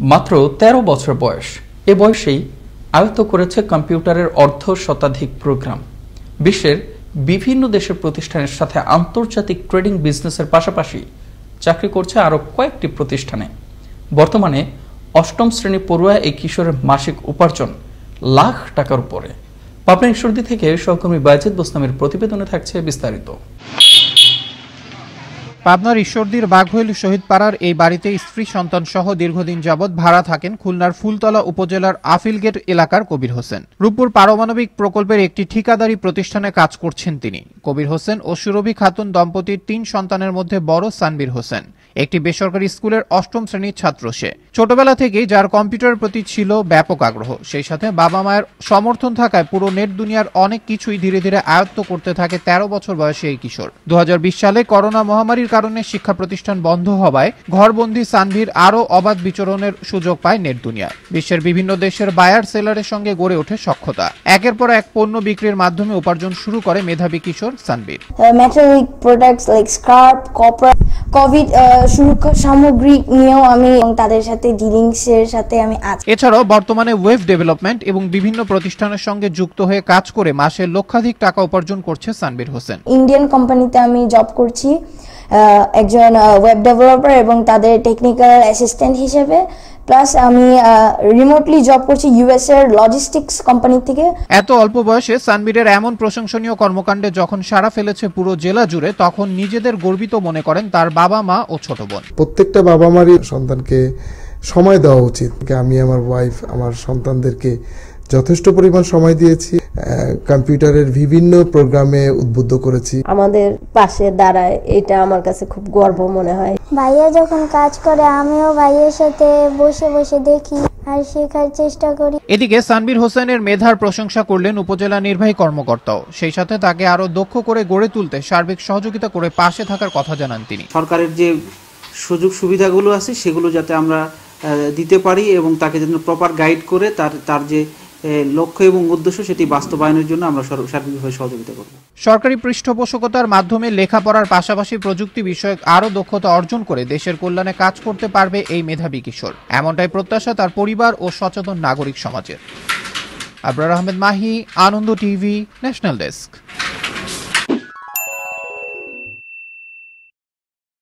মাত্র ১৩ বছর বয়স। এ বয়সেই আয়ত্ত করেছে কম্পিউটারের অর্ধ শতাধিক প্রোগ্রাম। বিশ্বের বিভিন্ন দেশের প্রতিষ্ঠানের সাথে আন্তর্জাতিক ট্রেডিং বিজনেসের পাশাপাশি চাকরি করছে আরও কয়েকটি প্রতিষ্ঠানে। বর্তমানে অষ্টম শ্রেণী পড়ুয়া এই কিশোরের মাসিক উপার্জন লাখ টাকার উপরে। পাবনা ঈশ্বরদী থেকে সহকর্মী বায়েজিদ বোস্তামের প্রতিবেদনে থাকছে বিস্তারিত। পাবনার ঈশ্বরদীর বাঘহইল শহীদ পাড়ার এই বাড়িতে স্ত্রী সন্তান সহ দীর্ঘদিন যাবৎ ভাড়া থাকেন খুলনার ফুলতলা উপজেলার আফিলগেট এলাকার কবির হোসেন। রূপপুর পারমাণবিক প্রকল্পের একটি ঠিকাদারি প্রতিষ্ঠানে কাজ করছেন তিনি। কবির হোসেন ও সুরভি খাতুন দম্পতির ৩ সন্তানের মধ্যে বড় সানবীর হোসেন। একটি বেসরকারি স্কুলের অষ্টম শ্রেণীর ছাত্র সে। ছোটবেলা থেকেই যার কম্পিউটারের প্রতি ছিল ব্যাপক আগ্রহ, সেই সাথে বাবা মায়ের সমর্থন থাকায় পুরো নেট দুনিয়ার অনেক কিছুই ধীরে ধীরে আয়ত্ত করতে থাকে ১৩ বছর বয়সী এই কিশোর। ২০২০ সালে করোনা মহামারীর কারণে শিক্ষা প্রতিষ্ঠান বন্ধ হওয়ায় ঘরবন্দি সানভীর আরও অবাধ বিচরণের সুযোগ পায় নেট দুনিয়ায়। বিশ্বের বিভিন্ন দেশের বায়ার সেলারের সঙ্গে গড়ে ওঠে সখ্যতা। একের পর এক পণ্য বিক্রির মাধ্যমে উপার্জন শুরু করে মেধাবী কিশোর Sanvir. Metallic products like স্কার্প, copper, Covid সুরক্ষা সামগ্রী নিয়েও আমি তাদের সাথে ডিলিংসের সাথে আমি আছি। এছাড়াও বর্তমানে ওয়েব ডেভেলপমেন্ট এবং বিভিন্ন প্রতিষ্ঠানের সঙ্গে যুক্ত হয়ে কাজ করে মাসে লক্ষাধিক টাকা উপার্জন করছে সানভীর হোসেন। ইন্ডিয়ান কোম্পানিতে আমি জব করছি একজন ওয়েব ডেভেলপার এবং তাদের টেকনিক্যাল অ্যাসিস্ট্যান্ট হিসেবে। প্লাস আমি রিমোটলি জব করছি ইউএস এর লজিস্টিক্স কোম্পানি থেকে। এত অল্প বয়সে সানভীরের এমন প্রশংসনীয় কর্মকাণ্ডে যখন সাড়া ফেলেছে পুরো জেলা জুড়ে, তখন নিজেদের গর্বিত মনে করেন তার বাবা মা ও ছোট বোন। প্রত্যেকটা বাবা মারই সন্তানকে সময় দেওয়া উচিত। আমি আমার ওয়াইফ আমার সন্তানদেরকে যথেষ্ট পরিমাণ সময় দিয়েছি। কম্পিউটারের বিভিন্ন প্রোগ্রামে উদ্বুদ্ধ করেছি। আমাদের পাশে দাঁড়ায়, এটা আমার কাছে খুব গর্ব মনে হয়। ভাইয়া যখন কাজ করে আমিও ভাইয়ের সাথে বসে বসে দেখি আর শেখার চেষ্টা করি। এদিকে সানভীর হোসেনের মেধার প্রশংসা করলেন উপজেলা নির্বাহী কর্মকর্তাও। সেই সাথে তাকে আরো দক্ষ করে গড়ে তুলতে সার্বিক সহযোগিতা করে পাশে থাকার কথা জানান তিনি। সরকারের যে সুযোগ সুবিধাগুলো আছে সেগুলো যাতে আমরা দিতে পারি এবং তাকে যেন প্রপার গাইড করে তার যে লক্ষ্য এবং উদ্দেশ্য সেটি বাস্তবায়নের জন্য আমরা সার্বিকভাবে সহযোগিতা করব। সরকারি পৃষ্ঠপোষকতার মাধ্যমে লেখাপড়ার পাশাপাশি প্রযুক্তি বিষয়ক আরও দক্ষতা অর্জন করে দেশের কল্যাণে কাজ করতে পারবে এই মেধাবী কিশোর। এমনটাই প্রত্যাশা তার পরিবার ও সচেতন নাগরিক সমাজের। আবরার আহমেদ মাহি, আনন্দ টিভি, ন্যাশনাল ডেস্ক।